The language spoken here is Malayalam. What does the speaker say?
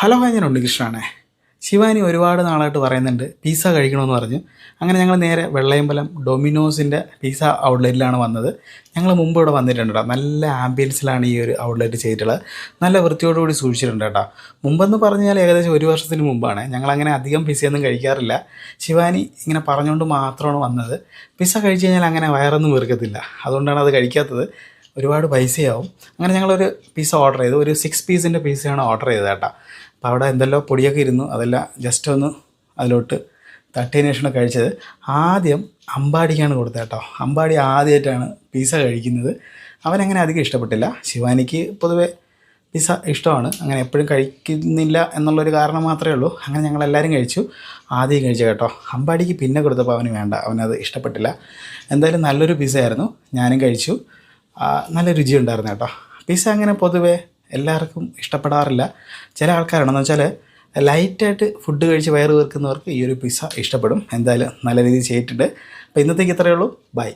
ഹലോ ഹായ്, ഞാൻ ഉണ്ണികൃഷ്ണനാണേ. ശിവാനി ഒരുപാട് നാളായിട്ട് പറയുന്നുണ്ട് പിസ്സ കഴിക്കണമെന്ന് പറഞ്ഞു. അങ്ങനെ ഞങ്ങൾ നേരെ വെള്ളയമ്പലം ഡൊമിനോസിൻ്റെ പിസ്സ ഔട്ട്ലെറ്റിലാണ് വന്നത്. ഞങ്ങൾ മുമ്പ് ഇവിടെ വന്നിട്ടുണ്ട് കേട്ടോ. നല്ല ആംബിയൻസിലാണ് ഈ ഒരു ഔട്ട്ലെറ്റ് ചെയ്തിട്ടുള്ളത്. നല്ല വൃത്തിയോടുകൂടി സൂക്ഷിച്ചിട്ടുണ്ട് കേട്ടോ. മുമ്പെന്ന് പറഞ്ഞാൽ ഏകദേശം 1 വർഷത്തിന് മുമ്പാണ്. ഞങ്ങളങ്ങനെ അധികം പിസ്സയൊന്നും കഴിക്കാറില്ല. ശിവാനി ഇങ്ങനെ പറഞ്ഞുകൊണ്ട് മാത്രമാണ് വന്നത്. പിസ്സ കഴിച്ച് കഴിഞ്ഞാൽ അങ്ങനെ വയറൊന്നും വീർക്കത്തില്ല, അതുകൊണ്ടാണ് അത് കഴിക്കാത്തത്. ഒരുപാട് പൈസയാവും. അങ്ങനെ ഞങ്ങളൊരു പിസ്സ ഓർഡർ ചെയ്തു. ഒരു 6 പീസിൻ്റെ പിസ്സയാണ് ഓർഡർ ചെയ്തത് കേട്ടോ. അപ്പോൾ അവിടെ എന്തെല്ലോ പൊടിയൊക്കെ ഇരുന്നു, അതെല്ലാം ജസ്റ്റ് ഒന്ന് അതിലോട്ട് തട്ടിയതിന് ശേഷമാണ് കഴിച്ചത്. ആദ്യം അമ്പാടിക്കാണ് കൊടുത്തത് കേട്ടോ. അമ്പാടി ആദ്യമായിട്ടാണ് പിസ്സ കഴിക്കുന്നത്. അവനങ്ങനെ അധികം ഇഷ്ടപ്പെട്ടില്ല. ശിവാനിക്ക് പൊതുവെ പിസ്സ ഇഷ്ടമാണ്, അങ്ങനെ എപ്പോഴും കഴിക്കുന്നില്ല എന്നുള്ളൊരു കാരണം മാത്രമേ ഉള്ളൂ. അങ്ങനെ ഞങ്ങളെല്ലാവരും കഴിച്ചു. ആദ്യം കഴിച്ചു കേട്ടോ. അമ്പാടിക്ക് പിന്നെ കൊടുത്തപ്പോൾ അവന് വേണ്ട, അവനത് ഇഷ്ടപ്പെട്ടില്ല. എന്തായാലും നല്ലൊരു പിസ്സ ആയിരുന്നു, ഞാനും കഴിച്ചു. നല്ല രുചിയുണ്ടായിരുന്നു കേട്ടോ. പിസ്സ അങ്ങനെ പൊതുവെ എല്ലാവർക്കും ഇഷ്ടപ്പെടാറില്ല. ചില ആൾക്കാരാണെന്ന് വെച്ചാൽ ലൈറ്റായിട്ട് ഫുഡ് കഴിച്ച് വയറ് വീർക്കുന്നവർക്ക് ഈ ഒരു പിസ്സ ഇഷ്ടപ്പെടും. എന്തായാലും നല്ല രീതിയിൽ ചെയ്തിട്ടുണ്ട്. അപ്പോൾ ഇന്നത്തേക്ക് ഇത്രയേ ഉള്ളൂ. ബൈ.